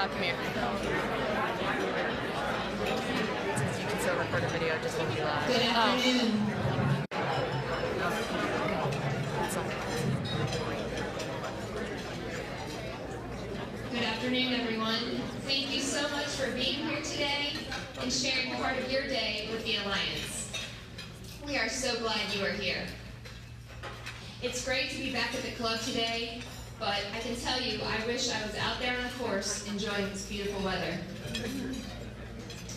Come here. Since you can still record a video, just won't be live. Good afternoon. Good afternoon, everyone. Thank you so much for being here today and sharing part of your day with the Alliance. We are so glad you are here. It's great to be back at the club today, but I can tell you, I wish I was out there on a course enjoying this beautiful weather.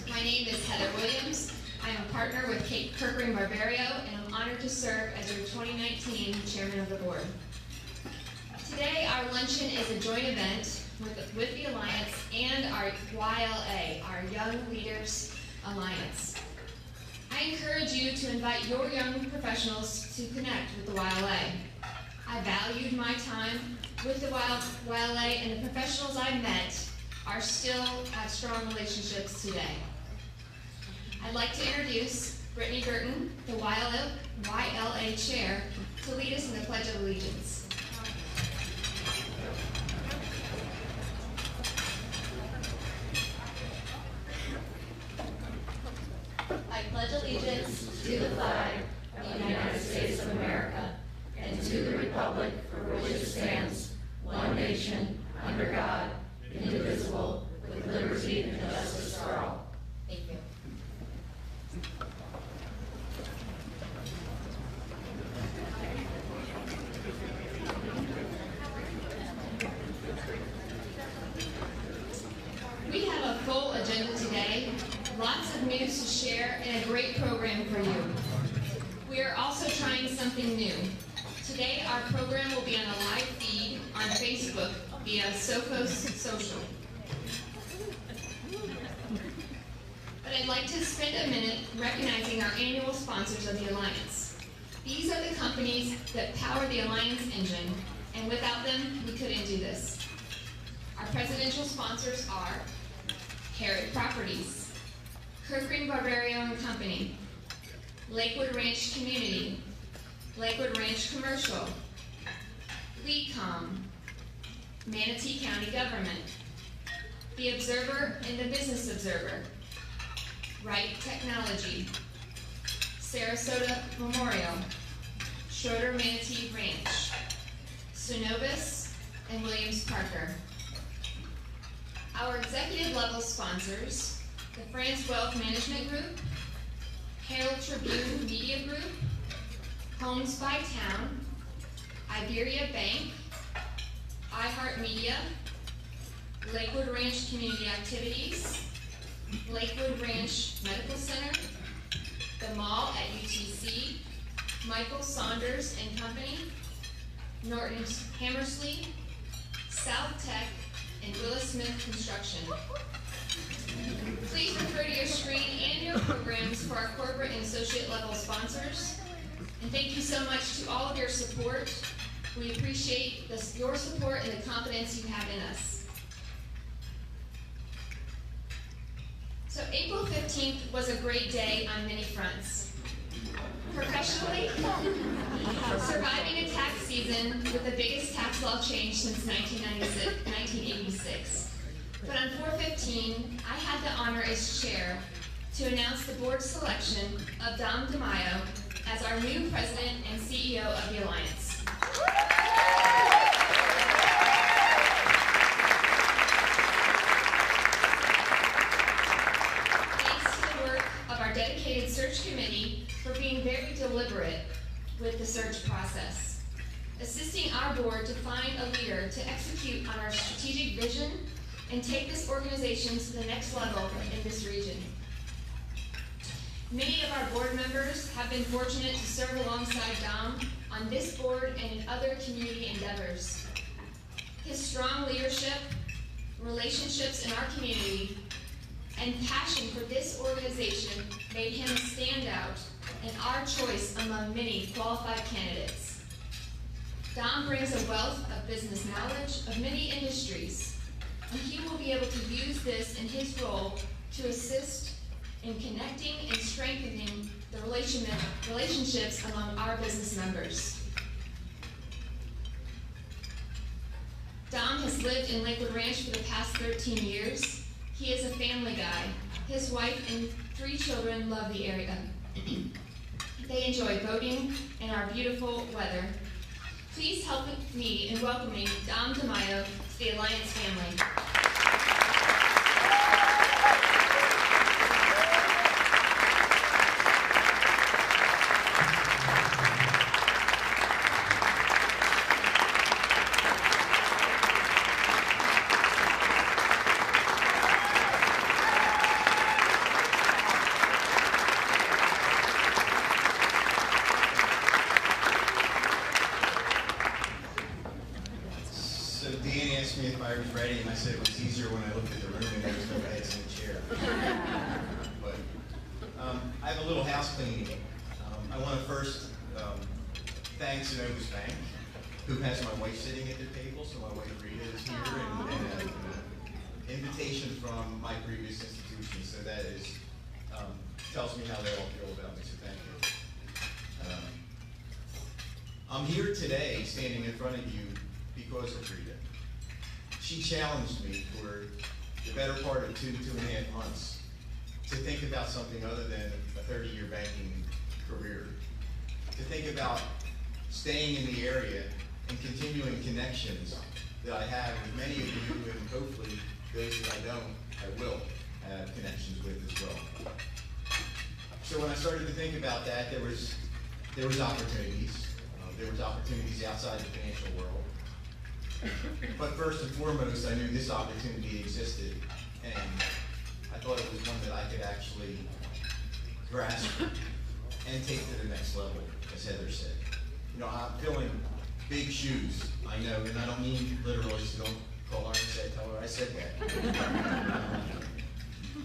My name is Heather Williams. I am a partner with Kate Kirkering-Barbario, and I'm honored to serve as your 2019 Chairman of the Board. Today, our luncheon is a joint event with the Alliance and our YLA, our Young Leaders Alliance. I encourage you to invite your young professionals to connect with the YLA. I valued my time with the YLA, and the professionals I met are still have strong relationships today. I'd like to introduce Brittany Burton, the YLA Chair, to lead us in the Pledge of Allegiance. I pledge allegiance to the flag of the United States of America and to the republic for which it stands, one nation, under God, indivisible, with liberty and justice for all. Thank you. We have a full agenda today, lots of news to share, and a great program for you. We are also trying something new. Today, our program will be on a live feed on Facebook via Sofos Social. But I'd like to spend a minute recognizing our annual sponsors of the Alliance. These are the companies that power the Alliance engine, and without them, we couldn't do this. Our presidential sponsors are Herod Properties, Kirkering-Barbario and Company, Lakewood Ranch Community, Lakewood Ranch Commercial, LECOM, Manatee County Government, The Observer and the Business Observer, Wright Technology, Sarasota Memorial, Schroeder Manatee Ranch, Synovus, and Williams Parker. Our executive level sponsors, the France Wealth Management Group, Herald Tribune Media Group, Homes by Town, Iberia Bank, iHeartMedia, Lakewood Ranch Community Activities, Lakewood Ranch Medical Center, the Mall at UTC, Michael Saunders and Company, Norton Hammersley, South Tech, and Willis Smith Construction. Please refer to your screen and your programs for our corporate and associate level sponsors. And thank you so much to all of your support. We appreciate your support and the confidence you have in us. So April 15th was a great day on many fronts. Professionally, surviving a tax season with the biggest tax law change since 1986. But on 4/15, I had the honor as chair to announce the board's selection of Dom DiMaio as our new president and CEO of the Alliance. Thanks to the work of our dedicated search committee for being very deliberate with the search process, assisting our board to find a leader to execute on our strategic vision and take this organization to the next level in this region. Many of our board members have been fortunate to serve alongside Dom on this board and in other community endeavors. His strong leadership, relationships in our community, and passion for this organization made him a standout and our choice among many qualified candidates. Dom brings a wealth of business knowledge of many industries, and he will be able to use this in his role to assist in connecting and strengthening the relationships among our business members. Dom has lived in Lakewood Ranch for the past 13 years. He is a family guy. His wife and 3 children love the area. They enjoy boating and our beautiful weather. Please help me in welcoming Dom DiMaio to the Alliance family. If I was ready, and I said it was easier when I looked at the room and there was no heads in the chair. But I have a little house cleaning. I want to first thank Synovus Bank, who has my wife sitting at the table. So my wife Rita is here, and an invitation from my previous institution. So that is tells me how they all feel about me. So thank you. I'm here today, standing in front of you, because of Rita. She challenged me for the better part of 2.5 months to think about something other than a 30-year banking career, to think about staying in the area and continuing connections that I have with many of you, and hopefully those that I will have connections with as well. So when I started to think about that, there was opportunities. There was opportunities outside the financial world. But first and foremost, I knew this opportunity existed, and I thought it was one that I could actually grasp and take to the next level, as Heather said. You know, I'm filling big shoes, I know, and I don't mean literally, so don't call her and say, tell her I said that.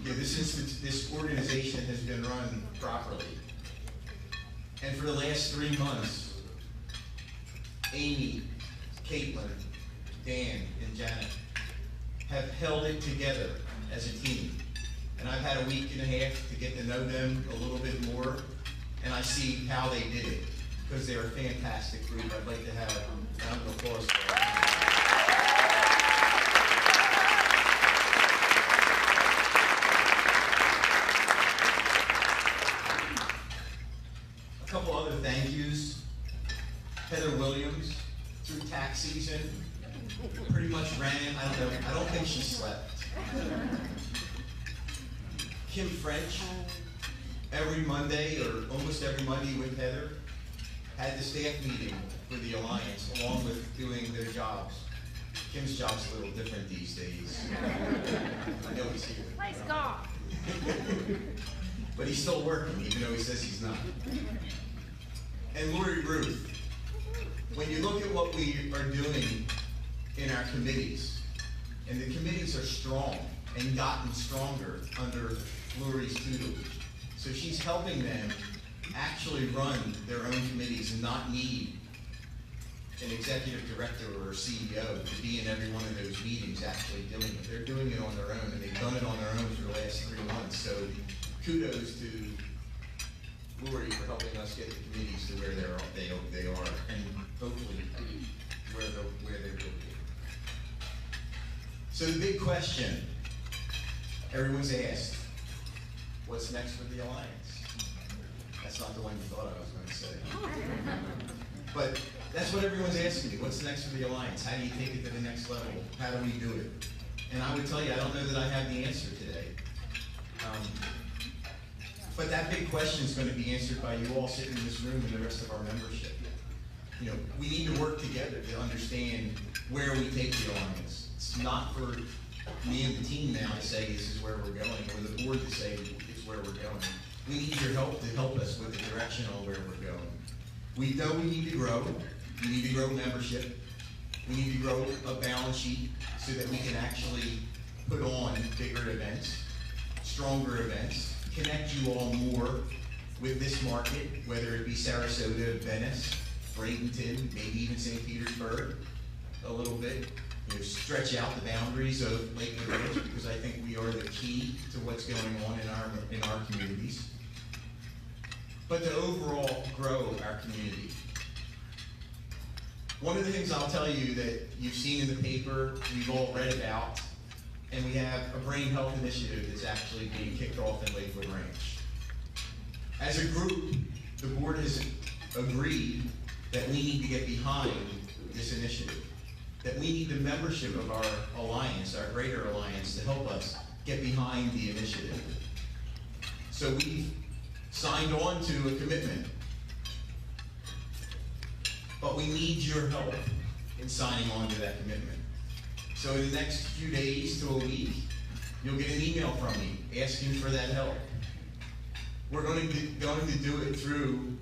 Yeah, this organization has been run properly. And for the last 3 months, Amy, Caitlin, Dan, and Janet have held it together as a team. And I've had a week and a half to get to know them a little bit more, and I see how they did it, because they're a fantastic group. I'd like to have a round of applause for them. A couple other thank yous. Heather Williams, through tax season, pretty much ran, I don't think she slept. Kim French, every Monday, or almost every Monday with Heather, had the staff meeting for the Alliance, along with doing their jobs. Kim's job's a little different these days. I know he's here. Nice golf. But he's still working, even though he says he's not. And Lori Ruth, when you look at what we are doing in our committees, and the committees are strong and gotten stronger under Lori's tutelage. So she's helping them actually run their own committees and not need an executive director or a CEO to be in every one of those meetings actually doing it. They're doing it on their own, and they've done it on their own for the last 3 months. So kudos to Lori for helping us get the committees to where they are, and hopefully where they will be. So the big question everyone's asked, what's next for the Alliance? That's not the one you thought I was going to say. But that's what everyone's asking me. What's next for the Alliance? How do you take it to the next level? How do we do it? And I would tell you, I don't know that I have the answer today. But that big question is going to be answered by you all sitting in this room and the rest of our membership. You know, we need to work together to understand where we take the Alliance. It's not for me and the team now to say this is where we're going, or the board to say it's where we're going. We need your help to help us with the direction on where we're going. We know we need to grow. We need to grow membership. We need to grow a balance sheet so that we can actually put on bigger events, stronger events, connect you all more with this market, whether it be Sarasota, Venice, Bradenton, maybe even St. Petersburg, a little bit. You know, stretch out the boundaries of Lakewood Ranch, because I think we are the key to what's going on in our communities. But to overall grow our community. One of the things I'll tell you that you've seen in the paper, we've all read about, and we have a brain health initiative that's actually being kicked off in Lakewood Ranch. As a group, the board has agreed that we need to get behind this initiative, that we need the membership of our alliance, our greater alliance, to help us get behind the initiative. So we've signed on to a commitment, but we need your help in signing on to that commitment. So in the next few days to a week, you'll get an email from me asking for that help. We're going to do it through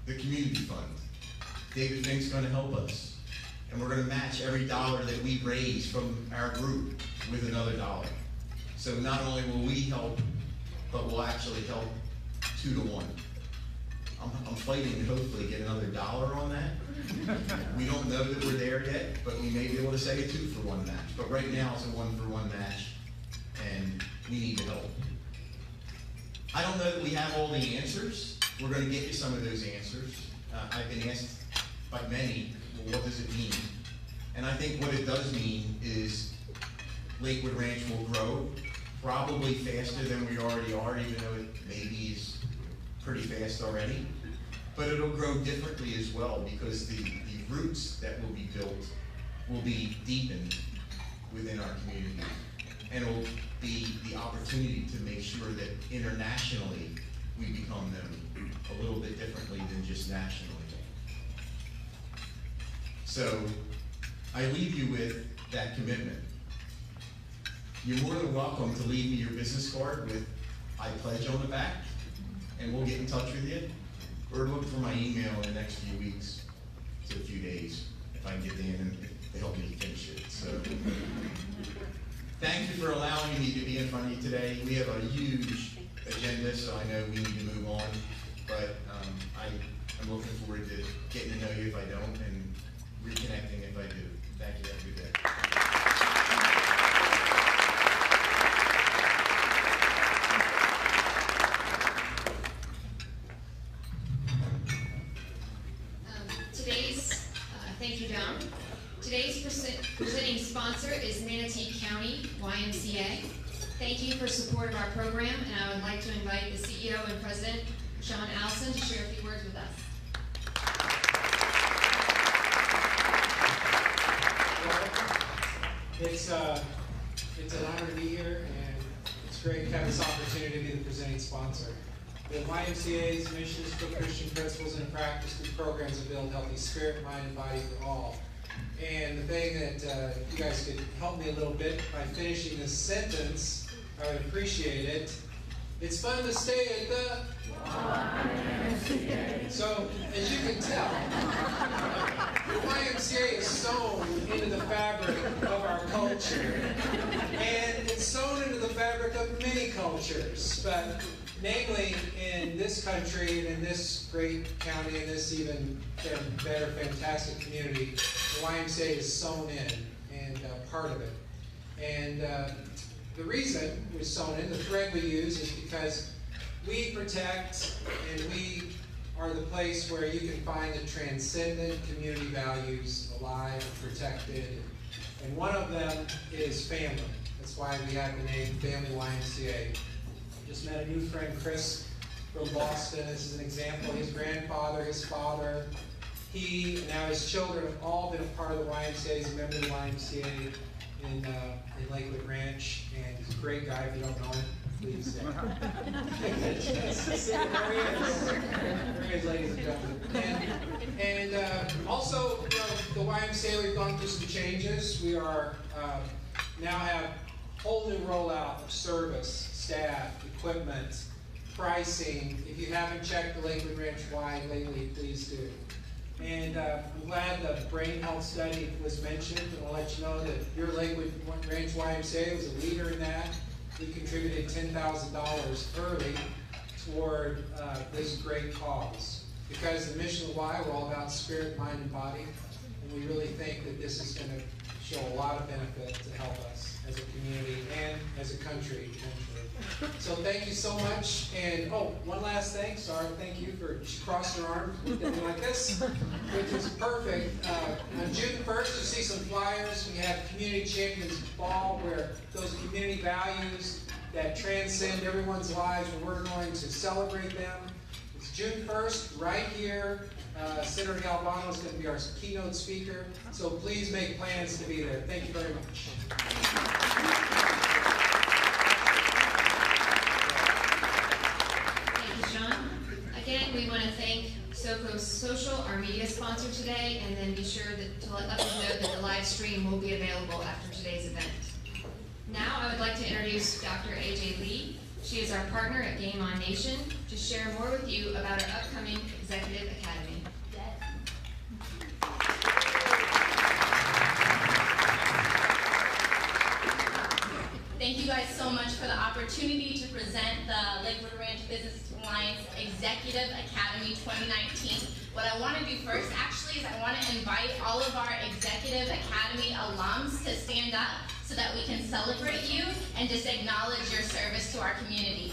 the community fund. David Fink's going to help us. And we're going to match every dollar that we raise from our group with another dollar. So not only will we help, but we'll actually help 2 to 1. I'm fighting to hopefully get another dollar on that. We don't know that we're there yet, but we may be able to say a 2 for 1 match. But right now it's a 1 for 1 match, and we need to help. I don't know that we have all the answers. We're going to get you some of those answers. I've been asked by many, well, what does it mean? And I think what it does mean is Lakewood Ranch will grow, probably faster than we already are, even though it maybe is pretty fast already. But it'll grow differently as well, because the roots that will be built will be deepened within our community. And it'll be the opportunity to make sure that internationally we become them a little bit differently than just nationally. So I leave you with that commitment. You're more than welcome to leave me your business card with I pledge on the back, and we'll get in touch with you. Or look for my email in the next few weeks to a few days, if I can get the in to help me finish it. So thank you for allowing me to be in front of you today. We have a huge agenda, so I know we need to move on. But I'm looking forward to getting to know you if I don't, and reconnecting if I do. Thank you. Have a good day. Thank you, John. Today's presenting sponsor is Manatee County YMCA. Thank you for support of our program, and I would like to invite the CEO and President, Sean Allison, to share a few words with us. Well, it's an honor to be here, and it's great to have this opportunity to be the presenting sponsor. The YMCA's mission is to put Christian principles into practice through programs that build healthy spirit, mind, and body for all. And the thing that you guys could help me a little bit by finishing this sentence, I would appreciate it. It's fun to stay at the YMCA. So, as you can tell, the YMCA is sewn into the fabric of our culture. And it's sewn into the fabric of many cultures. But namely, in this country and in this great county and this even better, fantastic community, the YMCA is sewn in and part of it. And the reason we're sewn in, the thread we use, is because we protect and we are the place where you can find the transcendent community values alive and protected. And one of them is family. That's why we have the name Family YMCA. Just met a new friend, Chris, from Boston. This is an example. His grandfather, his father, he, and now his children have all been a part of the YMCA. He's a member of the YMCA in Lakewood Ranch, and he's a great guy. If you don't know him, please. There he is, ladies and gentlemen. And also, you know, the YMCA, we've gone through some changes. We are now have a whole new rollout of service, staff, equipment, pricing. If you haven't checked the Lakewood Ranch Y lately, please do. And I'm glad the brain health study was mentioned, and I'll let you know that your Lakewood Ranch YMCA was a leader in that. We contributed $10,000 early toward this great cause. Because the mission of the Y, we're all about spirit, mind, and body, and we really think that this is going to show a lot of benefit to help us as a community and as a country eventually. So thank you so much. And oh, one last thing. Sorry, thank you for, she crossed her arms, looked at me like this, which is perfect. On June 1st, you see some flyers. We have Community Champions Ball, where those community values that transcend everyone's lives, where we're going to celebrate them. It's June 1st, right here. Senator Galvano is going to be our keynote speaker. So please make plans to be there. Thank you very much. Again, we want to thank SoCo Social, our media sponsor today, and then be sure to let us know that the live stream will be available after today's event. Now I would like to introduce Dr. AJ Lee. She is our partner at Game On Nation to share more with you about our upcoming Executive Academy. Thank you guys so much for the opportunity to present the Lakewood Ranch Business Alliance Executive Academy 2019. What I want to do first actually is I want to invite all of our Executive Academy alums to stand up so that we can celebrate you and just acknowledge your service to our community.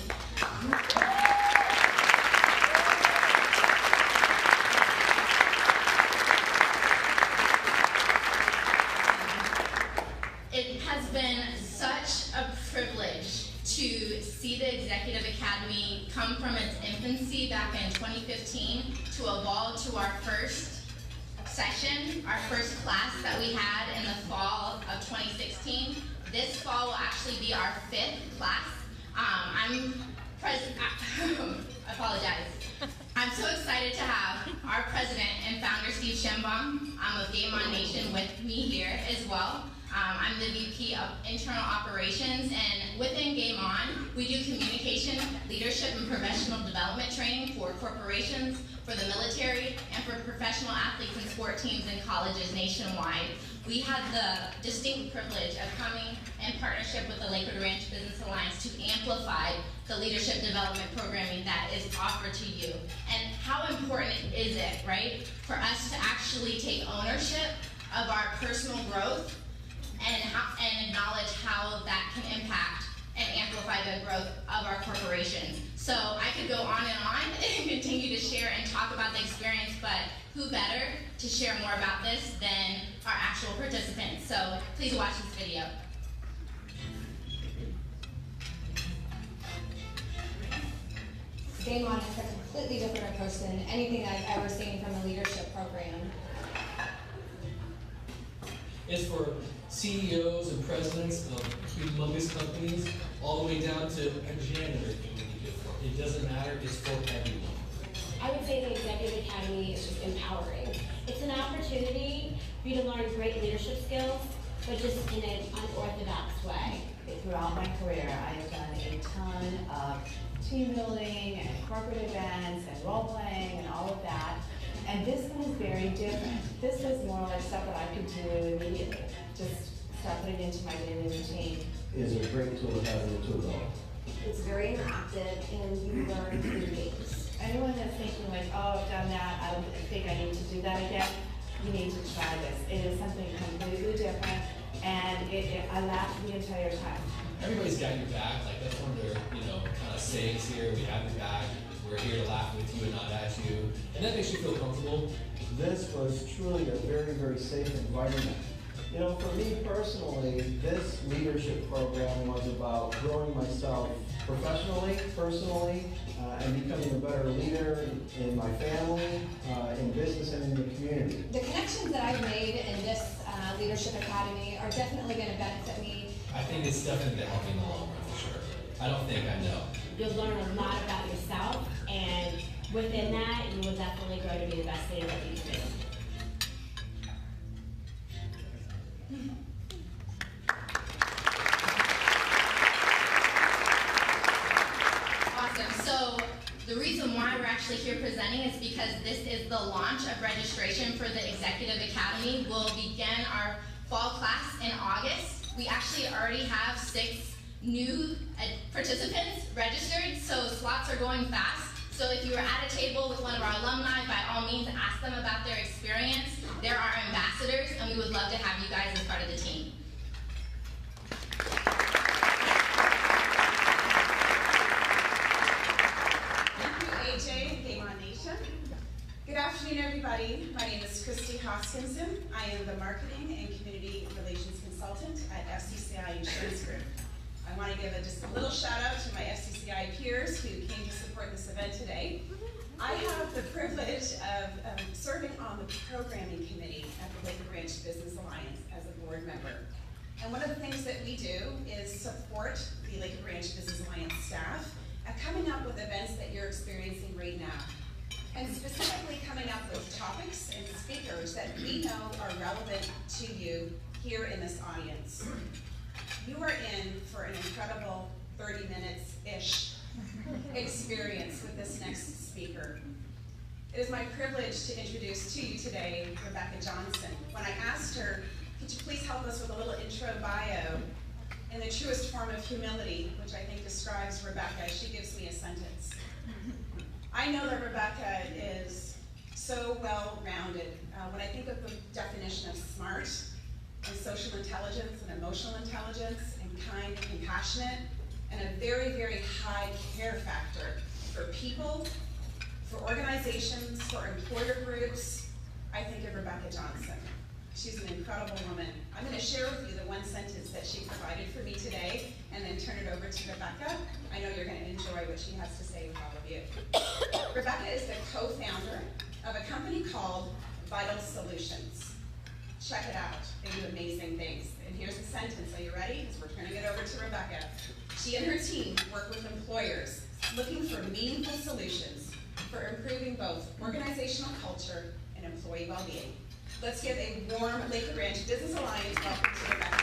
It has been such a privilege to see the Executive Academy come from its infancy back in 2015 to evolve to our first session, our first class that we had in the fall of 2016. This fall will actually be our 5th class. I apologize. I'm so excited to have our president and founder, Steve Schembong, of Game On Nation with me here as well. I'm the VP of Internal Operations, and within Game On, we do communication, leadership, and professional development training for corporations, for the military, and for professional athletes and sport teams and colleges nationwide. We had the distinct privilege of coming in partnership with the Lakewood Ranch Business Alliance to amplify the leadership development programming that is offered to you. And how important is it, right, for us to actually take ownership of our personal growth and acknowledge how that can impact and amplify the growth of our corporations. So I could go on and continue to share and talk about the experience, but who better to share more about this than our actual participants? So please watch this video. Game On is a completely different approach than anything I've ever seen from a leadership program. It's for CEOs and presidents of humongous companies, all the way down to a janitor can be good for. It doesn't matter, it's for everyone. I would say the Executive Academy is just empowering. It's an opportunity for you to learn great leadership skills, but just in an unorthodox way. Throughout my career, I have done a ton of team building and corporate events and role playing and all of that. And this one is very different. This was more like stuff that I could do immediately. Just start putting into my daily routine. Is a great tool to have in the tool belt. It's very interactive and you learn through games. Anyone that's thinking like, oh, I've done that, I don't think I need to do that again, you need to try this. It is something completely different, and I laughed the entire time. Everybody's got your back, like that's one of their, kind of sayings here. We have your back. We're here to laugh with you and not at you. And that makes you feel comfortable. This was truly a very, very safe environment. For me personally, this leadership program was about growing myself professionally, personally, and becoming a better leader in my family, in business, and in the community. The connections that I've made in this Leadership Academy are definitely going to benefit me. I think it's definitely going to help me in the long run for sure. I don't think I know. You'll learn a lot about yourself, and within that, you will definitely grow to be the best leader that you can be. Awesome. So the reason why we're actually here presenting is because this is the launch of registration for the Executive Academy. We'll begin our fall class in August. We actually already have 6 new participants registered, so slots are going fast. So if you were at a table with one of our alumni, by all means ask them about their experience. They're our ambassadors, and we would love to have you guys as part of the team. Events Group. I want to give just a little shout out to my FCCI peers who came to support this event today. I have the privilege of serving on the programming committee at the Lakewood Ranch Business Alliance as a board member. And one of the things that we do is support the Lakewood Ranch Business Alliance staff at coming up with events that you're experiencing right now. And specifically coming up with topics and speakers that we know are relevant to you here in this audience. You are in for an incredible 30 minutes-ish experience with this next speaker. It is my privilege to introduce to you today Rebecca Johnson. When I asked her, could you please help us with a little intro bio in the truest form of humility, which I think describes Rebecca, she gives me a sentence. I know that Rebecca is so well-rounded. When I think of the definition of smart and social intelligence and emotional intelligence and kind and compassionate, and a very, very high care factor for people, for organizations, for employer groups, I think of Rebecca Johnson. She's an incredible woman. I'm going to share with you the one sentence that she provided for me today and then turn it over to Rebecca. I know you're going to enjoy what she has to say with all of you. Rebecca is the co-founder of a company called ViDL Solutions. Check it out. They do amazing things. And here's the sentence. Are you ready? Because we're turning it over to Rebecca. She and her team work with employers looking for meaningful solutions for improving both organizational culture and employee well-being. Let's give a warm Lakewood Ranch Business Alliance welcome to Rebecca.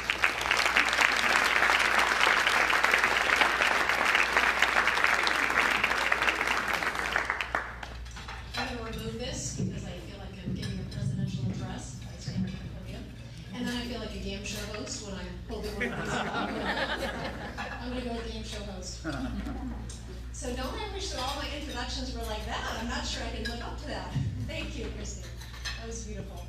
I'm going to remove this because I feel like I'm giving a presidential address by standing in front of you. And then I feel like a game show host when I'm holding one of these. I'm going to go with game show host. So don't I wish that all my introductions were like that? I'm not sure I can live up to that. Thank you, Christy. That was beautiful.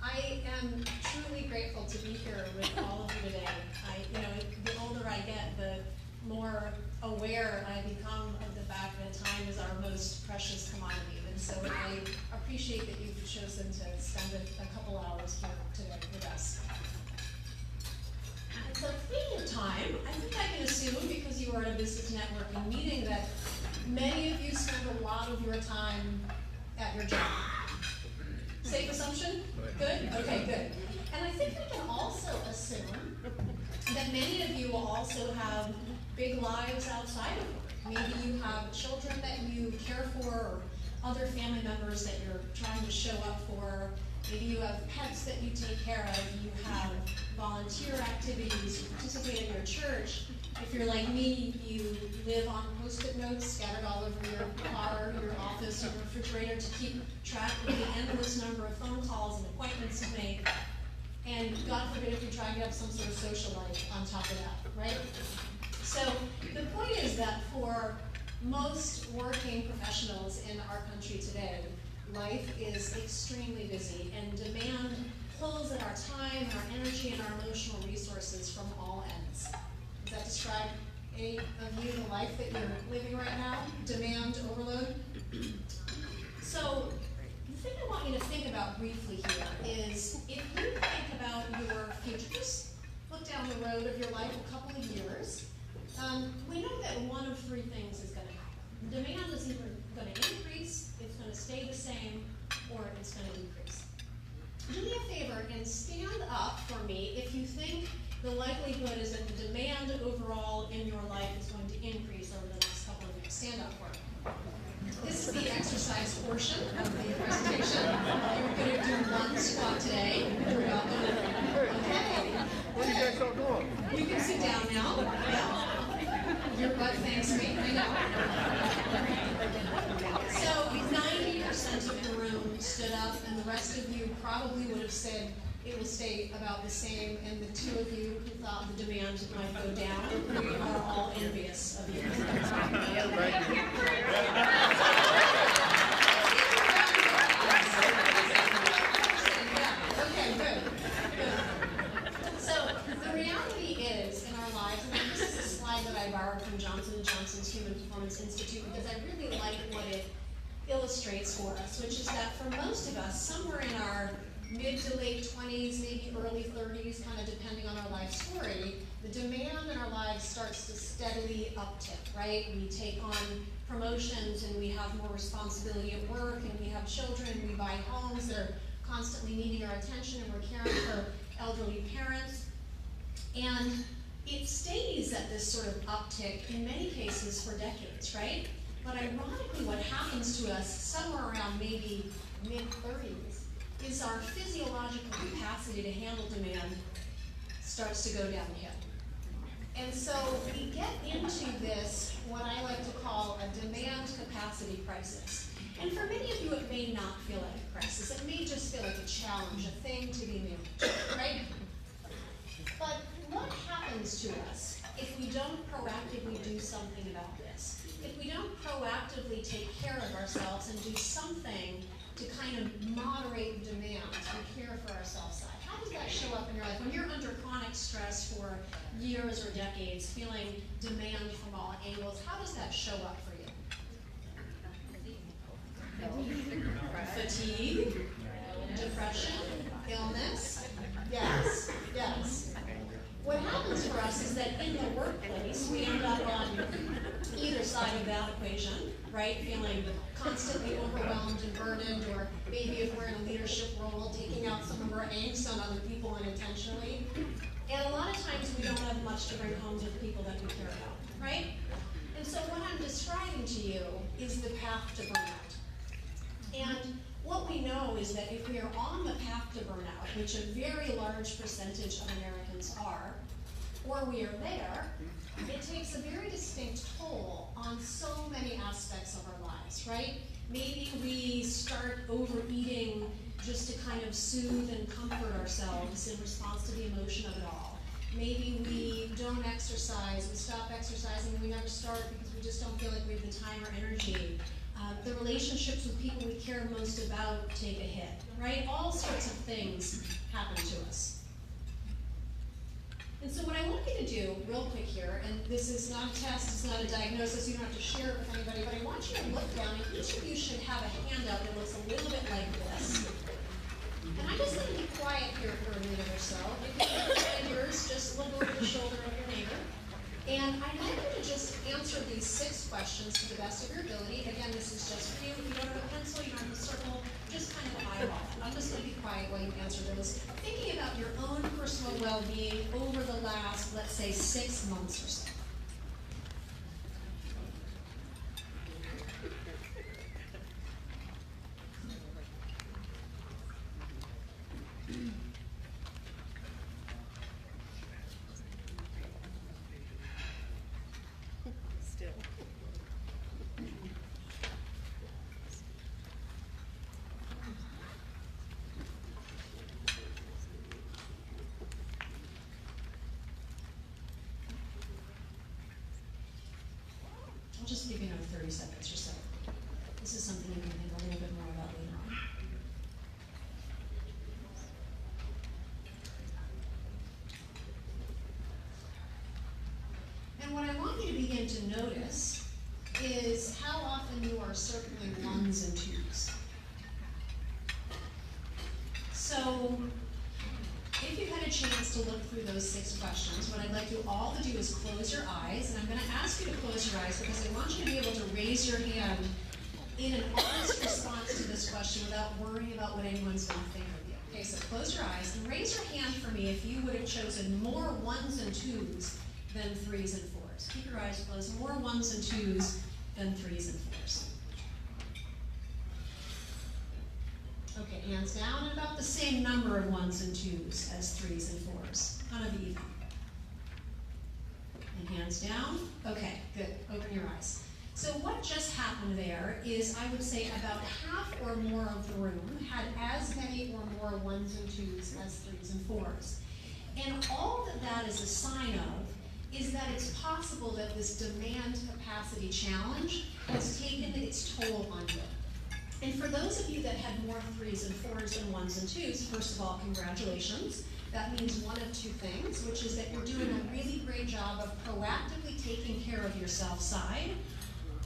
I am truly grateful to be here with all of you today. The older I get, the more aware I become of the fact that time is our most precious commodity. And so I appreciate that you've chosen to spend a couple hours here today with us. And so speaking of time, I think I can assume, because you are at a business networking meeting, that many of you spend a lot of your time at your job. Safe assumption? Good? Okay, good. And I think we can also assume that many of you will also have big lives outside of work. Maybe you have children that you care for, or other family members that you're trying to show up for. Maybe you have pets that you take care of. You have volunteer activities. You participate in your church. If you're like me, you live on Post-it notes scattered all over your car, your office, your refrigerator to keep track of the endless number of phone calls and appointments you make. And God forbid if you try to get up some sort of social life on top of that, right? So the point is that for most working professionals in our country today, life is extremely busy, and demand pulls at our time, our energy, and our emotional resources from all ends. Does that describe any of you, the life that you're living right now? Demand overload? So the thing I want you to think about briefly here is, if you think about your future, just look down the road of your life a couple of years, we know that one of three things is going to happen. Demand is either going to increase, it's going to stay the same, or it's going to decrease. Do me a favor and stand up for me if you think the likelihood is that the demand overall in your life is going to increase over the next couple of years. Stand up for me. This is the exercise portion of the presentation. You're going to do one squat today. You're welcome. Okay. What are you guys all doing? You can sit down now. Yeah. Your butt thanks me. I know. So 90% of the room stood up, and the rest of you probably would have said it will stay about the same, and the two of you who thought the demand might go down, we are all envious of you. Okay, good. So the reality is, in our lives, and this is a slide that I borrowed from Johnson & Johnson's Human Performance Institute, because I really like what it illustrates for us, which is that for most of us, somewhere in our mid to late 20s, maybe early 30s, kind of depending on our life story, the demand in our lives starts to steadily uptick, right? We take on promotions and we have more responsibility at work and we have children and we buy homes that are constantly needing our attention and we're caring for elderly parents. And it stays at this sort of uptick in many cases for decades, right? But ironically, what happens to us somewhere around maybe mid-30s is our physiological capacity to handle demand starts to go downhill. And so we get into this, what I like to call a demand capacity crisis. And for many of you, it may not feel like a crisis. It may just feel like a challenge, a thing to be managed, right? But what happens to us if we don't proactively do something about this? If we don't proactively take care of ourselves and do something to kind of moderate demand and care for ourselves side, how does that show up in your life? When you're under chronic stress for years or decades, feeling demand from all angles, how does that show up for you? Fatigue, depression, illness. Yes, yes. What happens for us is that in the workplace, we end up on either side of that equation, right? Feeling constantly overwhelmed and burdened, or maybe if we're in a leadership role, taking out some of our angst on other people unintentionally. And a lot of times we don't have much to bring home to the people that we care about, right? And so what I'm describing to you is the path to burnout. And what we know is that if we are on the path to burnout, which a very large percentage of Americans are, or we are there, it takes a very distinct toll on so many aspects of our lives, right? Maybe we start overeating just to kind of soothe and comfort ourselves in response to the emotion of it all. Maybe we don't exercise, we stop exercising, and we never start because we just don't feel like we have the time or energy. The relationships with people we care most about take a hit, right? All sorts of things happen to us. And so what I want you to do real quick here, and this is not a test, it's not a diagnosis, you don't have to share it with anybody, but I want you to look down, and each of you should have a handout that looks a little bit like this. And I'm just going to be quiet here for a minute or so. If you can find yours, just look over the shoulder of your neighbor. And I'd like you to just answer these 6 questions to the best of your ability. Again, this is just for you. If you don't have a pencil, you don't have a circle, just kind of eyeball it. I'm just going to be quiet while you answer those, thinking about your own personal well-being over the last, let's say, 6 months or so. I'll just give you another 30 seconds or so. This is something you can think a little bit more about later on. And what I want you to begin to notice is how often you are circling ones and twos. So, if you've had a chance to look through those 6 questions, what I'd like you all to do is close your eyes, and I'm going to ask you to close your eyes because I want you to be able to raise your hand in an honest response to this question without worrying about what anyone's going to think of you. Okay, so close your eyes and raise your hand for me if you would have chosen more 1s and 2s than 3s and 4s. Keep your eyes closed. More 1s and 2s than 3s and 4s. Okay, hands down, and about the same number of 1s and 2s as 3s and 4s, kind of even. And hands down. Okay, good. Open your eyes. So what just happened there is, I would say, about half or more of the room had as many or more 1s and 2s as 3s and 4s. And all that that is a sign of is that it's possible that this demand capacity challenge has taken its toll on you. And for those of you that had more 3s and 4s than 1s and 2s, first of all, congratulations. That means one of 2 things, which is that you're doing a really great job of proactively taking care of yourself side,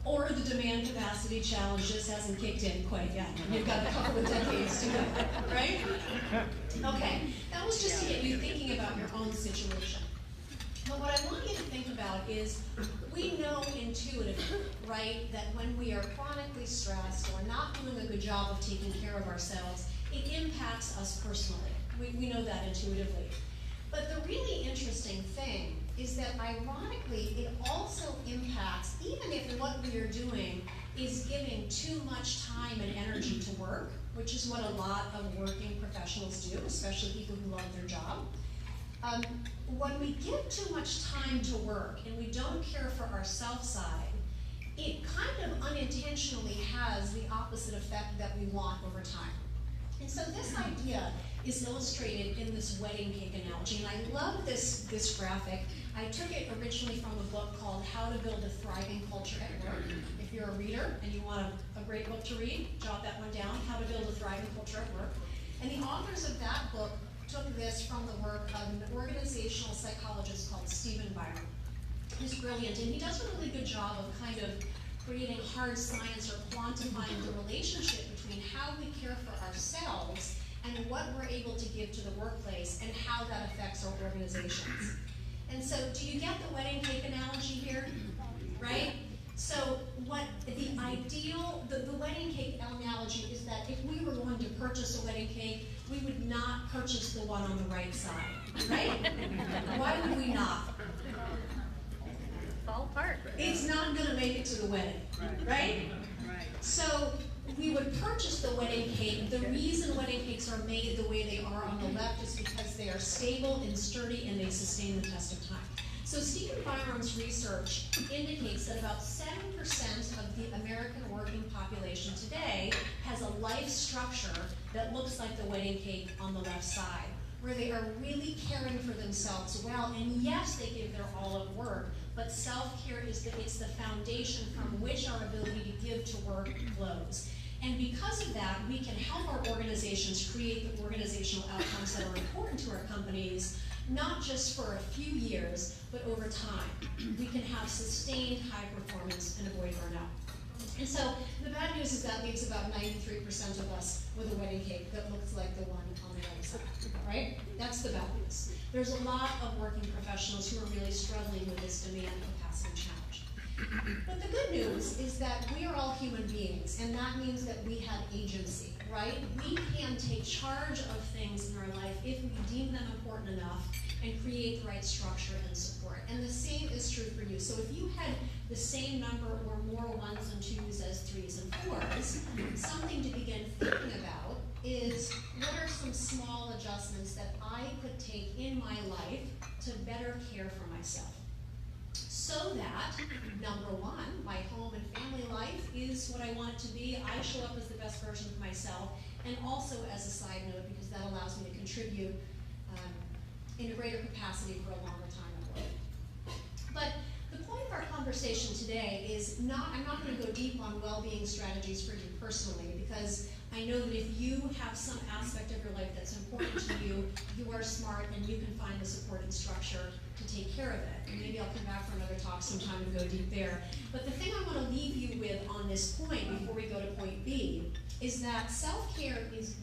or the demand capacity challenge just hasn't kicked in quite yet. You've got a couple of decades to go, right? Okay, that was just to get you thinking about your own situation. But what I want you to think about is, we know intuitively, right, that when we are chronically stressed or not doing a good job of taking care of ourselves, it impacts us personally. We know that intuitively. But the really interesting thing is that ironically, it also impacts, even if what we are doing is giving too much time and energy to work, which is what a lot of working professionals do, especially people who love their job. When we give too much time to work and we don't care for our self side, it kind of unintentionally has the opposite effect that we want over time. And so this idea is illustrated in this wedding cake analogy, and I love this graphic. I took it originally from a book called How to Build a Thriving Culture at Work. If you're a reader and you want a great book to read, jot that one down, How to Build a Thriving Culture at Work. And the authors of that book took this from the work of an organizational psychologist called Stephen Byron. He's brilliant, and he does a really good job of kind of creating hard science or quantifying the relationship between how we care for ourselves and what we're able to give to the workplace and how that affects our organizations. And so, do you get the wedding cake analogy here? Right? So, what the ideal, the wedding cake analogy is that if we were going to purchase a wedding cake, we would not purchase the one on the right side, right? Why would we not? Fall apart. It's not going to make it to the wedding, right? So we would purchase the wedding cake. The reason wedding cakes are made the way they are on the left is because they are stable and sturdy and they sustain the test of time. So Stephen Byron's research indicates that about 7% of the American working population today has a life structure that looks like the wedding cake on the left side, where they are really caring for themselves well, and yes, they give their all at work, but self-care is the foundation from which our ability to give to work flows. And because of that, we can help our organizations create the organizational outcomes that are important to our companies, not just for a few years, but over time. We can have sustained high performance and avoid burnout. And so the bad news is that leaves about 93% of us with a wedding cake that looks like the one on the right side, right? That's the bad news. There's a lot of working professionals who are really struggling with this demand capacity challenge. But the good news is that we are all human beings, and that means that we have agency, right? We can take charge of things in our life if we deem them important enough and create the right structure and support. And the same is true for you. So if you had the same number or more ones and twos as threes and fours, something to begin thinking about is, what are some small adjustments that I could take in my life to better care for myself? So that, number one, my home and family life is what I want it to be. I show up as the best version of myself, and also as a side note, because that allows me to contribute in a greater capacity for a longer time at work. But the point of our conversation today is I'm not going to go deep on well-being strategies for you personally, because I know that if you have some aspect of your life that's important to you, you are smart and you can find the support and structure to take care of it. And maybe I'll come back for another talk sometime and go deep there. But the thing I want to leave you with on this point before we go to point B is that self-care is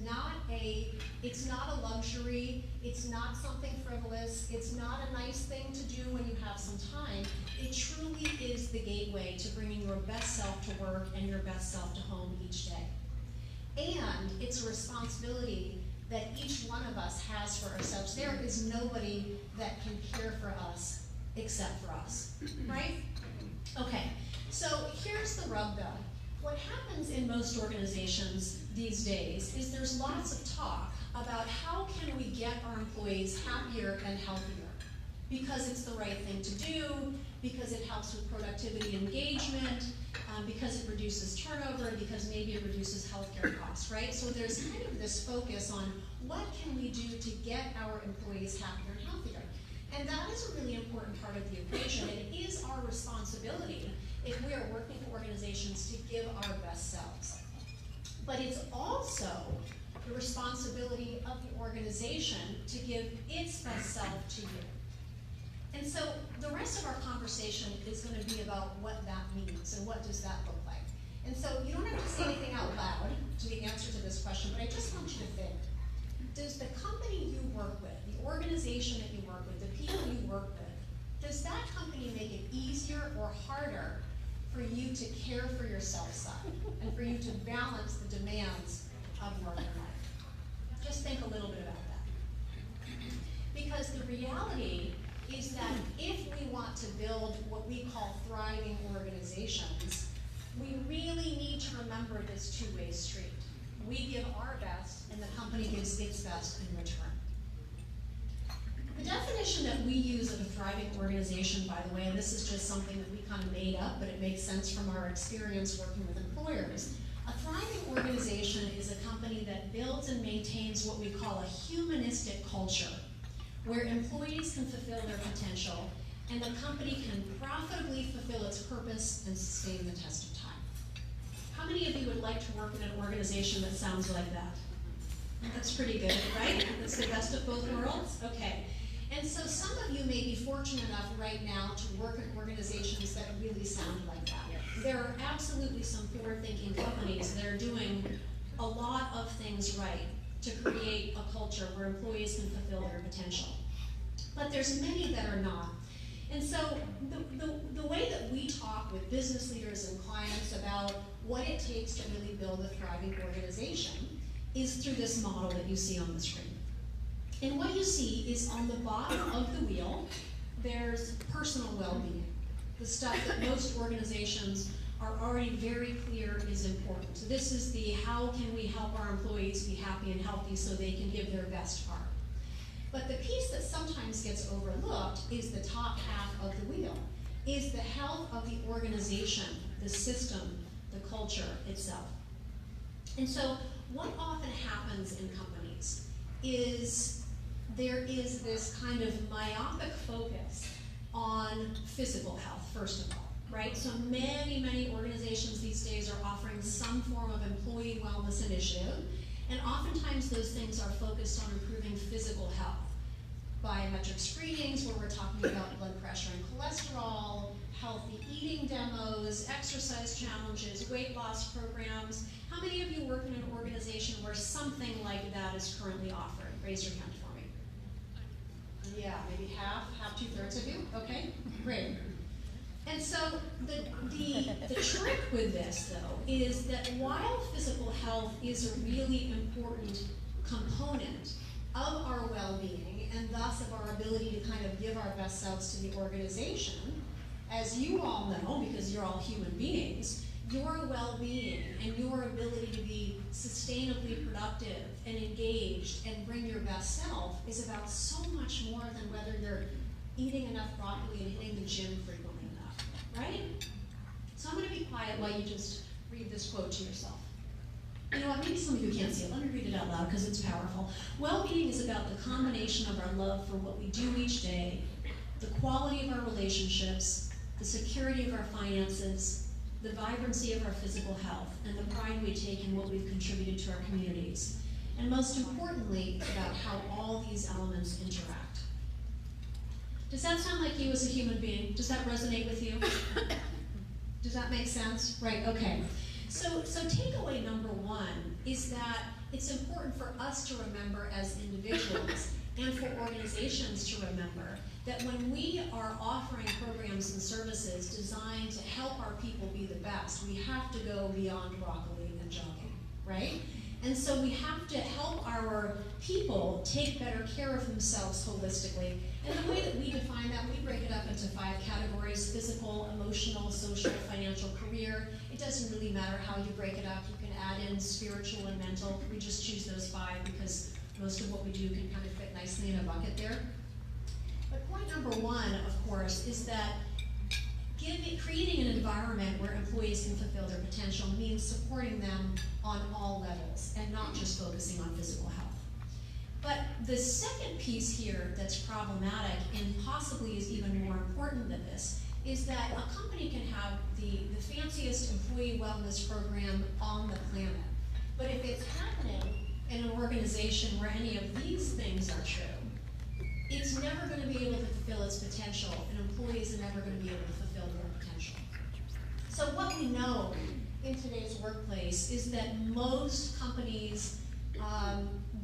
it's not a luxury, it's not something frivolous, it's not a nice thing to do when you have some time. It truly is the gateway to bringing your best self to work and your best self to home each day. And it's a responsibility that each one of us has for ourselves. There is nobody that can care for us except for us, right? Okay, so here's the rub though. What happens in most organizations these days is there's lots of talk about how can we get our employees happier and healthier, because it's the right thing to do, because it helps with productivity engagement, because it reduces turnover, because maybe it reduces healthcare costs, right? So there's kind of this focus on what can we do to get our employees happier and healthier. And that is a really important part of the equation. It is our responsibility, if we are working for organizations, to give our best selves. But it's also the responsibility of the organization to give its best self to you. And so the rest of our conversation is going to be about what that means and what does that look like. And so you don't have to say anything out loud to the answer to this question, but I just want you to think. Does the company you work with, the organization that you work with, the people you work with, does that company make it easier or harder for you to care for yourself some and for you to balance the demands of work and life? Just think a little bit about that. Because the reality is that if we want to build what we call thriving organizations, we really need to remember this two-way street. We give our best, and the company gives its best in return. The definition that we use of a thriving organization, by the way, and this is just something that we kind of made up, but it makes sense from our experience working with employers. A thriving organization is a company that builds and maintains what we call a humanistic culture, where employees can fulfill their potential and the company can profitably fulfill its purpose and sustain the test of time. How many of you would like to work in an organization that sounds like that? That's pretty good, right? That's the best of both worlds? Okay. And so some of you may be fortunate enough right now to work in organizations that really sound like that. There are absolutely some forward-thinking companies that are doing a lot of things right to create a culture where employees can fulfill their potential. But there's many that are not. And so the way that we talk with business leaders and clients about what it takes to really build a thriving organization is through this model that you see on the screen. And what you see is on the bottom of the wheel, there's personal well-being, the stuff that most organizations are already very clear is important. So this is the how can we help our employees be happy and healthy so they can give their best part. But the piece that sometimes gets overlooked is the top half of the wheel, is the health of the organization, the system, the culture itself. And so what often happens in companies is there is this kind of myopic focus on physical health, first of all, right? So many organizations these days are offering some form of employee wellness initiative, and oftentimes those things are focused on improving physical health. Biometric screenings, where we're talking about blood pressure and cholesterol, healthy eating demos, exercise challenges, weight loss programs. How many of you work in an organization where something like that is currently offered? Raise your hand for me. Yeah, maybe half, two-thirds of you, okay, great. And so the trick with this, though, is that while physical health is a really important component of our well-being, and thus of our ability to kind of give our best selves to the organization, as you all know, because you're all human beings, your well-being and your ability to be sustainably productive and engaged and bring your best self is about so much more than whether you're eating enough broccoli and hitting the gym frequently enough, right? So I'm going to be quiet while you just read this quote to yourself. You know what, maybe some of you can't see it. Let me read it out loud because it's powerful. Well-being is about the combination of our love for what we do each day, the quality of our relationships, the security of our finances, the vibrancy of our physical health, and the pride we take in what we've contributed to our communities. And most importantly, about how all these elements interact. Does that sound like you as a human being? Does that resonate with you? Does that make sense? Right, okay. So takeaway number one is that it's important for us to remember as individuals and for organizations to remember that when we are offering programs and services designed to help our people be the best, we have to go beyond broccoli and jogging, right? And so we have to help our people take better care of themselves holistically. And the way that we define that, we break it up into 5 categories: physical, emotional, social, financial, career. It doesn't really matter how you break it up. You can add in spiritual and mental. We just choose those 5 because most of what we do can kind of fit nicely in a bucket there. But point number 1, of course, is that creating an environment where employees can fulfill their potential means supporting them on all levels and not just focusing on physical health. But the second piece here that's problematic and possibly is even more important than this is that a company can have the fanciest employee wellness program on the planet. But if it's happening in an organization where any of these things are true, it's never going to be able to fulfill its potential, and employees are never going to be able to fulfill their potential. So what we know in today's workplace is that most companies'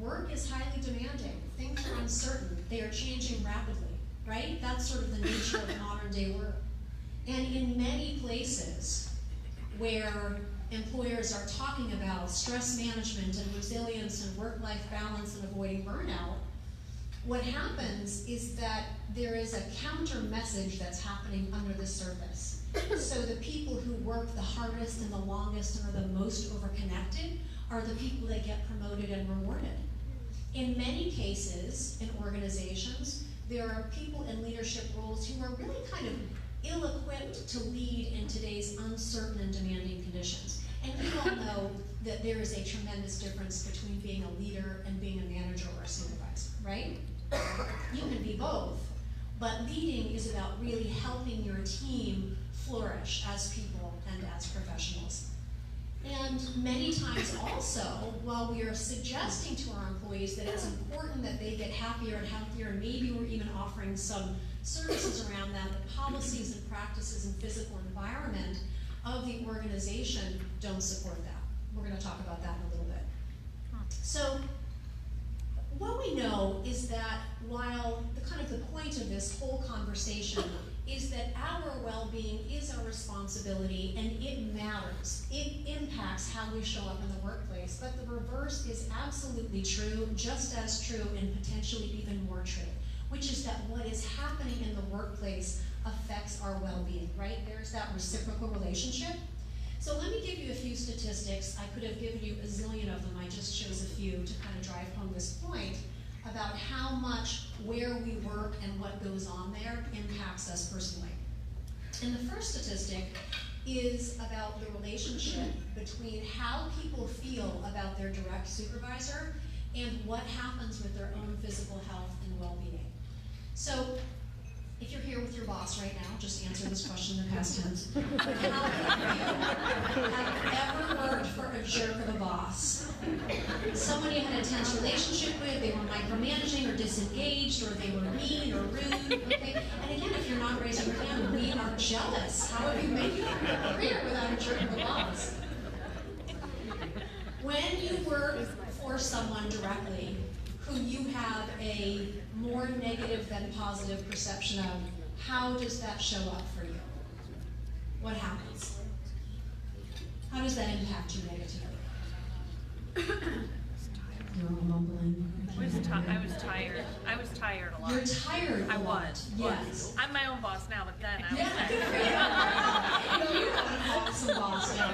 work is highly demanding. Things are uncertain. They are changing rapidly. right? That's sort of the nature of modern day work. And in many places where employers are talking about stress management and resilience and work-life balance and avoiding burnout, what happens is that there is a counter message that's happening under the surface. So the people who work the hardest and the longest and are the most overconnected are the people that get promoted and rewarded. In many cases, in organizations, there are people in leadership roles who are really kind of ill-equipped to lead in today's uncertain and demanding conditions. And we all know that there is a tremendous difference between being a leader and being a manager or a supervisor, right? You can be both, but leading is about really helping your team flourish as people and as professionals. And many times also, while we are suggesting to our employees that it's important that they get happier and healthier, and maybe we're even offering some services around that, the policies and practices and physical environment of the organization don't support that. We're going to talk about that in a little bit. So what we know is that while the point of this whole conversation is that our well-being is our responsibility and it matters. It impacts how we show up in the workplace, but the reverse is absolutely true, just as true and potentially even more true, which is that what is happening in the workplace affects our well-being, right? There's that reciprocal relationship. So let me give you a few statistics. I could have given you a zillion of them. I just chose a few to kind of drive home this point about how much where we work and what goes on there impacts us personally. And the first statistic is about the relationship between how people feel about their direct supervisor and what happens with their own physical health and well-being. So if you're here with your boss right now, just answer this question in the past tense. How many of you have ever worked for a jerk of a boss? Someone you had a tense relationship with, they were micromanaging or disengaged, or they were mean or rude, okay? And again, if you're not raising your hand, we are jealous. How have you made your career without a jerk of a boss? When you work for someone directly, who you have a more negative than positive perception of, how does that show up for you? What happens? How does that impact you negatively? You're all mumbling. I was tired. I was tired a lot. You're tired a lot. Yes. I'm my own boss now, but then I was Yeah, good for you. You have an awesome boss now.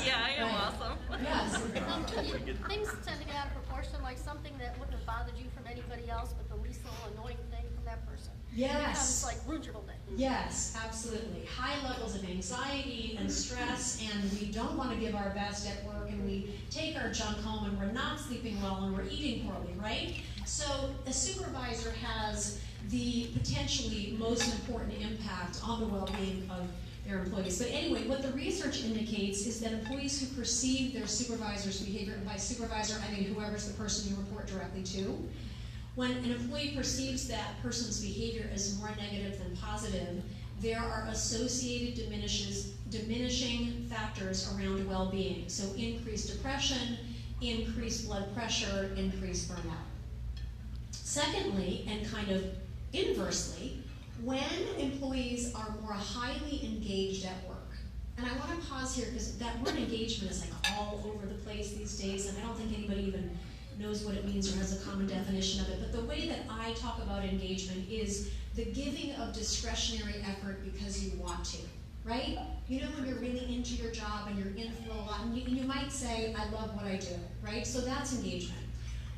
Yeah, I am awesome. Yes. Things tend to get out of proportion, like something that wouldn't have bothered you from anybody else, but the least little annoying thing from that person. Yes. Becomes like ruins your whole day. Yes, absolutely. High levels of anxiety and stress, and we don't want to give our best at work, and we take our junk home, and we're not sleeping well, and we're eating poorly, right? So a supervisor has the potentially most important impact on the well-being of their employees. But anyway, what the research indicates is that employees who perceive their supervisor's behavior, and by supervisor I mean whoever's the person you report directly to, when an employee perceives that person's behavior as more negative than positive, there are associated diminishing factors around well-being. So increased depression, increased blood pressure, increased burnout. Secondly, and kind of inversely, when employees are more highly engaged at work, and I want to pause here because that word engagement is like all over the place these days, and I don't think anybody even knows what it means or has a common definition of it, but the way that I talk about engagement is the giving of discretionary effort because you want to, right? You know when you're really into your job and you're in for a lot, and you might say, I love what I do, right? So that's engagement.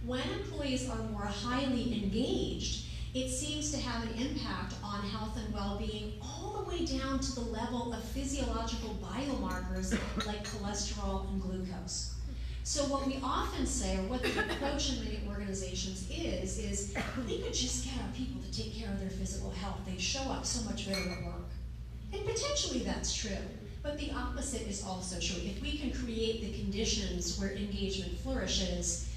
When employees are more highly engaged, it seems to have an impact on health and well-being all the way down to the level of physiological biomarkers like cholesterol and glucose. So what we often say, or what the approach in many organizations is we could just get our people to take care of their physical health. They'd show up so much better at work. And potentially that's true, but the opposite is also true. If we can create the conditions where engagement flourishes,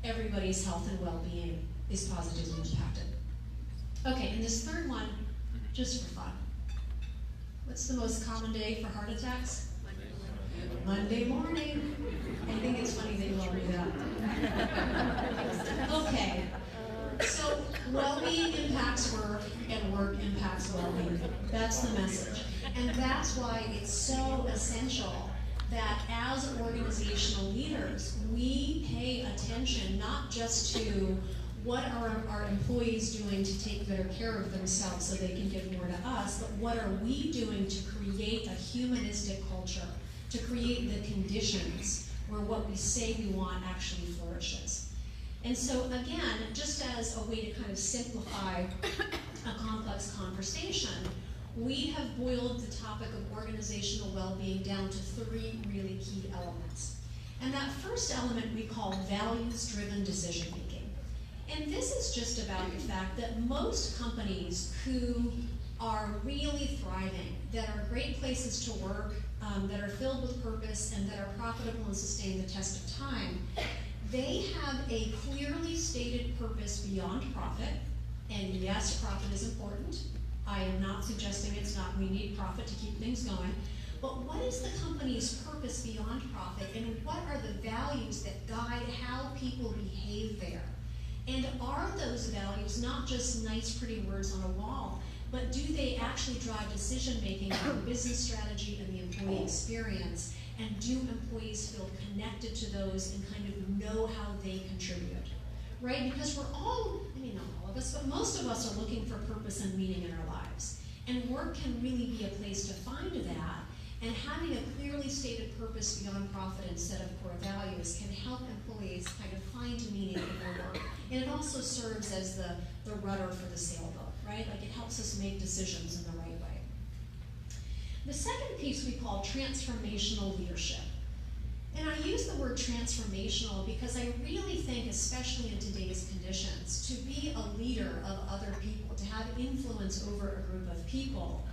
everybody's health and well-being is positively impacted. Okay, and this third one, just for fun. What's the most common day for heart attacks? Monday morning. I think it's funny that you all knew that. Okay, so Well-being impacts work, and work impacts well-being. That's the message. And that's why it's so essential that as organizational leaders, we pay attention not just to what are our employees doing to take better care of themselves so they can give more to us, but what are we doing to create a humanistic culture, to create the conditions where what we say we want actually flourishes. And so again, just as a way to kind of simplify a complex conversation, we have boiled the topic of organizational well-being down to 3 really key elements. And that first element we call values-driven decision-making. And this is just about the fact that most companies who are really thriving, that are great places to work, that are filled with purpose, and that are profitable and sustain the test of time, they have a clearly stated purpose beyond profit. And yes, profit is important. I am not suggesting it's not. We need profit to keep things going. But what is the company's purpose beyond profit, and what are the values that guide how people behave there? And are those values not just nice, pretty words on a wall, but do they actually drive decision-making on the business strategy and the employee experience? And do employees feel connected to those and kind of know how they contribute? Right? Because we're all, I mean, not all of us, but most of us are looking for purpose and meaning in our lives. And work can really be a place to find that. And having a clearly stated purpose beyond profit and set of core values can help employees kind of find meaning in their work. And it also serves as the rudder for the sailboat, right? Like it helps us make decisions in the right way. The second piece we call transformational leadership. And I use the word transformational because I really think, especially in today's conditions, to be a leader of other people, to have influence over a group of people,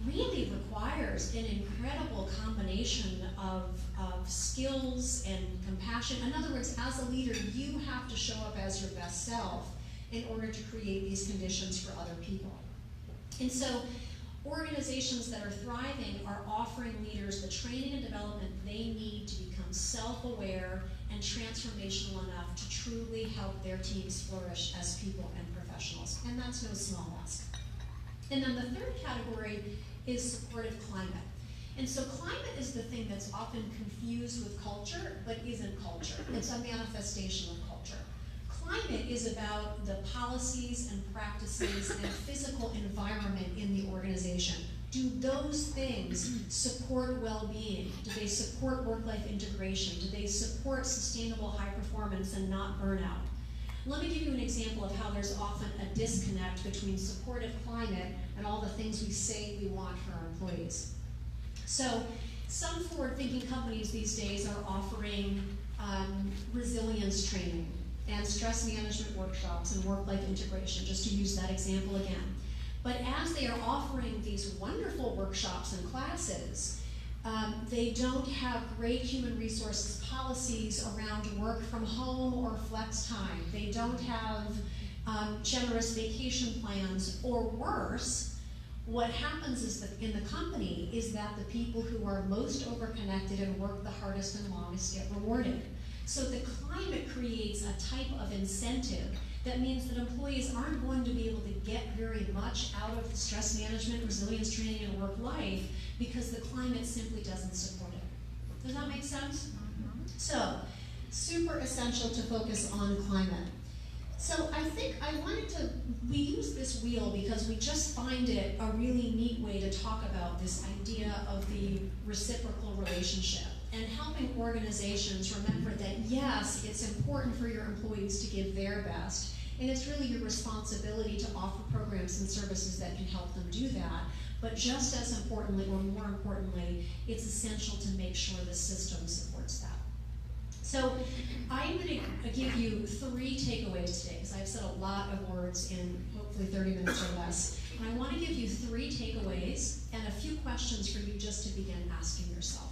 really requires an incredible combination of skills and compassion. In other words, as a leader, you have to show up as your best self in order to create these conditions for other people. And so organizations that are thriving are offering leaders the training and development they need to become self-aware and transformational enough to truly help their teams flourish as people and professionals. And that's no small ask. And then the third category is supportive climate. And so climate is the thing that's often confused with culture, but isn't culture. It's a manifestation of culture. Climate is about the policies and practices and physical environment in the organization. Do those things support well-being? Do they support work-life integration? Do they support sustainable high performance and not burnout? Let me give you an example of how there's often a disconnect between supportive climate and all the things we say we want for our employees. So some forward-thinking companies these days are offering resilience training and stress management workshops and work-life integration, just to use that example again. But as they are offering these wonderful workshops and classes, they don't have great human resources policies around work from home or flex time. They don't have generous vacation plans, or worse, what happens is that in the company is that the people who are most overconnected and work the hardest and longest get rewarded. So the climate creates a type of incentive that means that employees aren't going to be able to get very much out of the stress management, resilience training, and work life because the climate simply doesn't support it. Does that make sense? So, super essential to focus on climate. So I think we use this wheel because we just find it a really neat way to talk about this idea of the reciprocal relationship and helping organizations remember that yes, it's important for your employees to give their best, and it's really your responsibility to offer programs and services that can help them do that. But just as importantly, or more importantly, it's essential to make sure the system supports that. So I'm going to give you 3 takeaways today, because I've said a lot of words in hopefully 30 minutes or less. And I want to give you 3 takeaways and a few questions for you just to begin asking yourself.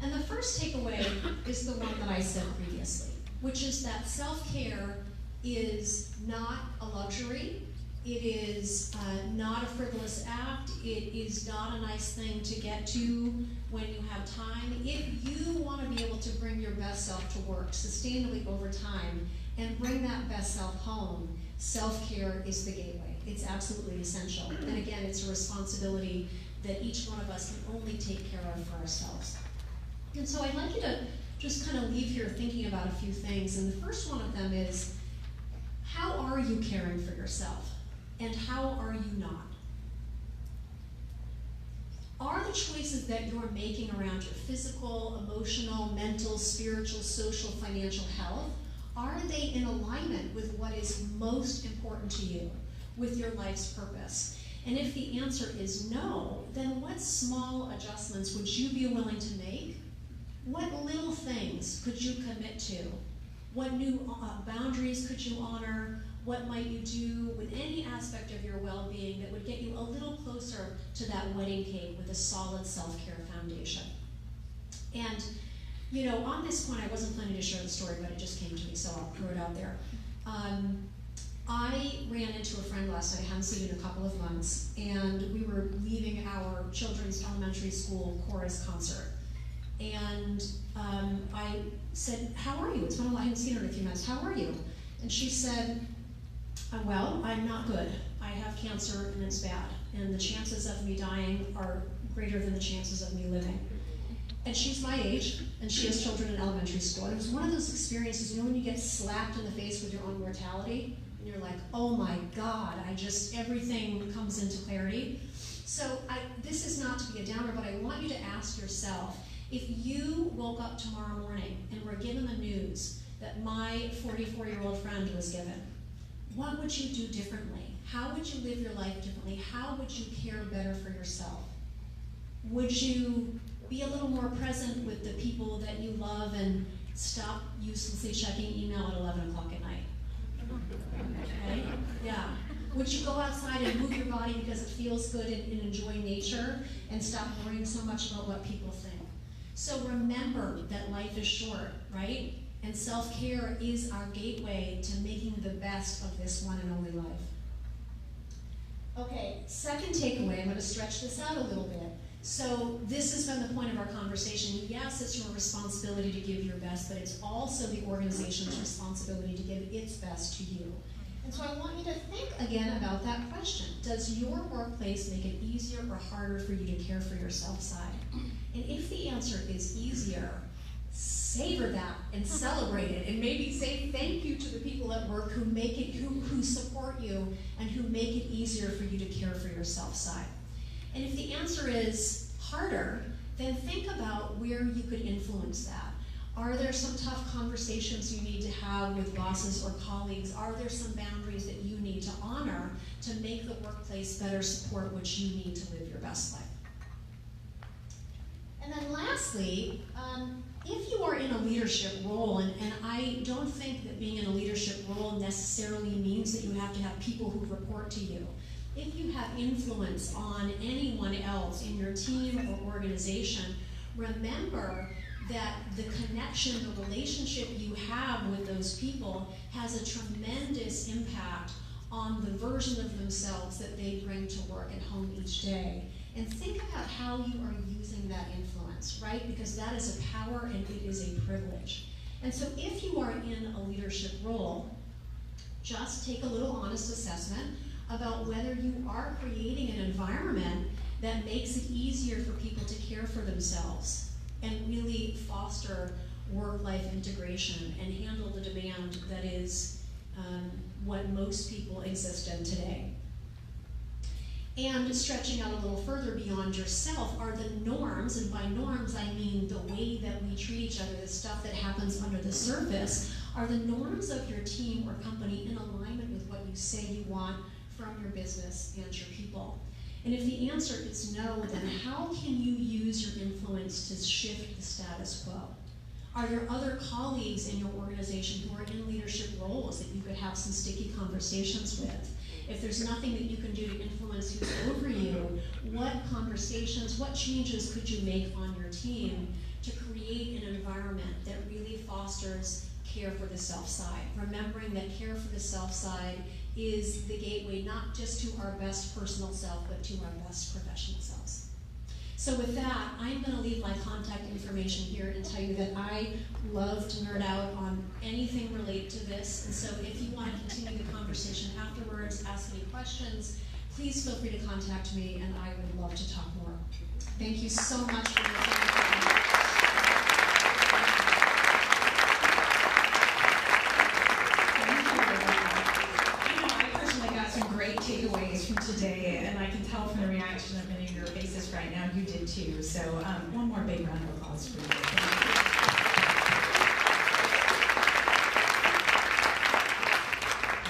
And the first takeaway is the one that I said previously, which is that self-care is not a luxury. It is not a frivolous act. It is not a nice thing to get to when you have time. If you want to be able to bring your best self to work sustainably over time and bring that best self home, self-care is the gateway. It's absolutely essential. And again, it's a responsibility that each one of us can only take care of for ourselves. And so I'd like you to just kind of leave here thinking about a few things. And the first one of them is, how are you caring for yourself? And how are you not? Are the choices that you're making around your physical, emotional, mental, spiritual, social, financial health, are they in alignment with what is most important to you, with your life's purpose? And if the answer is no, then what small adjustments would you be willing to make? What little things could you commit to? What new boundaries could you honor? What might you do with any aspect of your well-being that would get you a little closer to that wedding cake with a solid self-care foundation? And, you know, on this point, I wasn't planning to share the story, but it just came to me, so I'll throw it out there. I ran into a friend last night I hadn't seen in a couple of months, and we were leaving our children's elementary school chorus concert. And I said, "How are you? It's been a while, I haven't seen her in a few months. How are you?" And she said, "Well, I'm not good. I have cancer and it's bad. And the chances of me dying are greater than the chances of me living." And she's my age, and she has children in elementary school. And it was one of those experiences, you know, when you get slapped in the face with your own mortality, and you're like, oh my God, everything comes into clarity. So this is not to be a downer, but I want you to ask yourself, if you woke up tomorrow morning and were given the news that my 44-year-old friend was given, what would you do differently? How would you live your life differently? How would you care better for yourself? Would you be a little more present with the people that you love and stop uselessly checking email at 11 o'clock at night? Okay? Yeah. Would you go outside and move your body because it feels good and enjoy nature and stop worrying so much about what people think? So remember that life is short, right? And self-care is our gateway to making the best of this one and only life. Okay, second takeaway, I'm going to stretch this out a little bit. So this has been the point of our conversation. Yes, it's your responsibility to give your best, but it's also the organization's responsibility to give its best to you. And so I want you to think again about that question. Does your workplace make it easier or harder for you to care for yourself side? And if the answer is easier, savor that and celebrate it, and maybe say thank you to the people at work who make it, who support you and who make it easier for you to care for yourself side. And if the answer is harder, then think about where you could influence that. Are there some tough conversations you need to have with bosses or colleagues? Are there some boundaries that you need to honor to make the workplace better support what you need to live your best life? And then lastly, if you are in a leadership role, and I don't think that being in a leadership role necessarily means that you have to have people who report to you. If you have influence on anyone else in your team or organization, remember that the connection, the relationship you have with those people has a tremendous impact on the version of themselves that they bring to work and home each day. And think about how you are using that influence, right? Because that is a power and it is a privilege. And so if you are in a leadership role, just take a little honest assessment about whether you are creating an environment that makes it easier for people to care for themselves and really foster work-life integration and handle the demand that is what most people exist in today. And stretching out a little further beyond yourself are the norms, and by norms I mean the way that we treat each other, the stuff that happens under the surface, are the norms of your team or company in alignment with what you say you want from your business and your people? And if the answer is no, then how can you use your influence to shift the status quo? Are there other colleagues in your organization who are in leadership roles that you could have some sticky conversations with? If there's nothing that you can do to influence who's over you, what conversations, what changes could you make on your team to create an environment that really fosters care for the self side? Remembering that care for the self side is the gateway not just to our best personal self, but to our best professional selves. So with that, I'm going to leave my contact information here and tell you that I love to nerd out on anything related to this. And so if you want to continue the conversation afterwards, ask any questions, please feel free to contact me, and I would love to talk more. Thank you so much for your time. Great takeaways from today, and I can tell from the reaction of many of your faces right now, you did too. So one more big round of applause for you.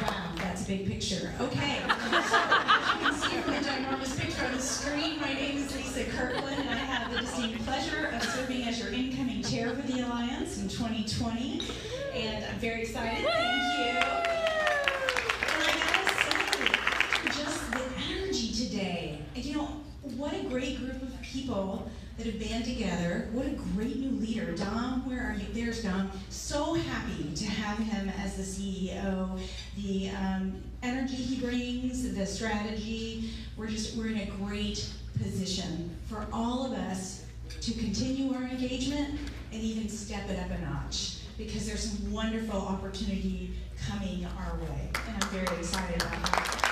Wow, that's a big picture. Okay, so as you can see from the ginormous picture on the screen, my name is Lisa Kirkland, and I have the distinct pleasure of serving as your incoming chair for the Alliance in 2020, and I'm very excited. Thank you. You know, what a great group of people that have band together. What a great new leader. Dom, where are you? There's Dom. So happy to have him as the CEO. The energy he brings, the strategy, we're in a great position for all of us to continue our engagement and even step it up a notch, because there's some wonderful opportunity coming our way, and I'm very excited about that.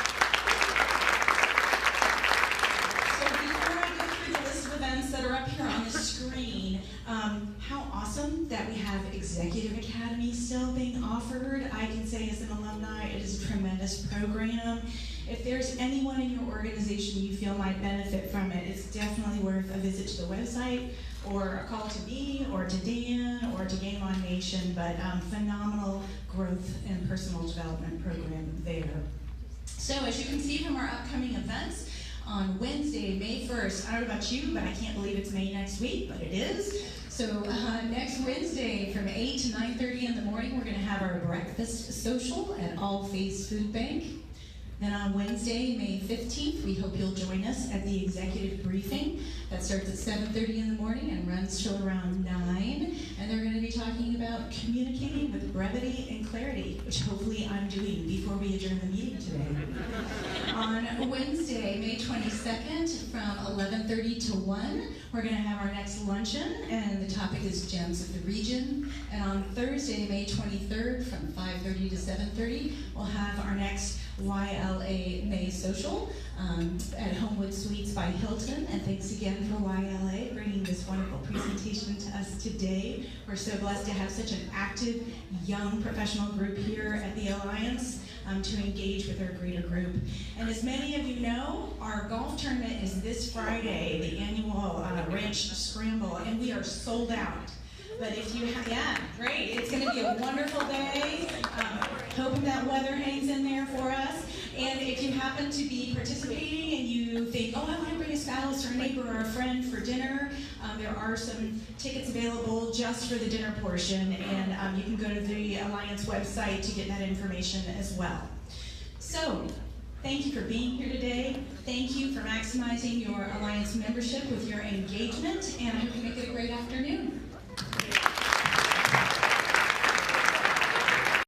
That are up here on the screen. How awesome that we have Executive Academy still being offered. I can say as an alumni, it is a tremendous program. If there's anyone in your organization you feel might benefit from it, it's definitely worth a visit to the website, or a call to me, or to Dan, or to Game On Nation, but phenomenal growth and personal development program there. So as you can see from our upcoming events, on Wednesday, May 1st, I don't know about you, but I can't believe it's May next week, but it is. So next Wednesday from 8 to 9:30 in the morning, we're going to have our breakfast social at All Faiths Food Bank. Then on Wednesday, May 15th, we hope you'll join us at the executive briefing. That starts at 7:30 in the morning and runs till around 9. And they're going to be talking about communicating with brevity and clarity, which hopefully I'm doing before we adjourn the meeting today. On Wednesday, May 22nd, from 11:30 to 1, we're going to have our next luncheon, and the topic is Gems of the Region. And on Thursday, May 23rd, from 5:30 to 7:30, we'll have our next YLA May Social at Homewood Suites by Hilton. And thanks again for YLA bringing this wonderful presentation to us today. We're so blessed to have such an active, young professional group here at the Alliance to engage with our greater group. And as many of you know, our golf tournament is this Friday, the annual Ranch Scramble, and we are sold out. But if you have, yeah, great. It's going to be a wonderful day. Hoping that weather hangs in there for us. And if you happen to be participating and you think, oh, I want to bring a spouse or a neighbor or a friend for dinner, there are some tickets available just for the dinner portion. And you can go to the Alliance website to get that information as well. So, thank you for being here today. Thank you for maximizing your Alliance membership with your engagement. And I hope you make it a great afternoon.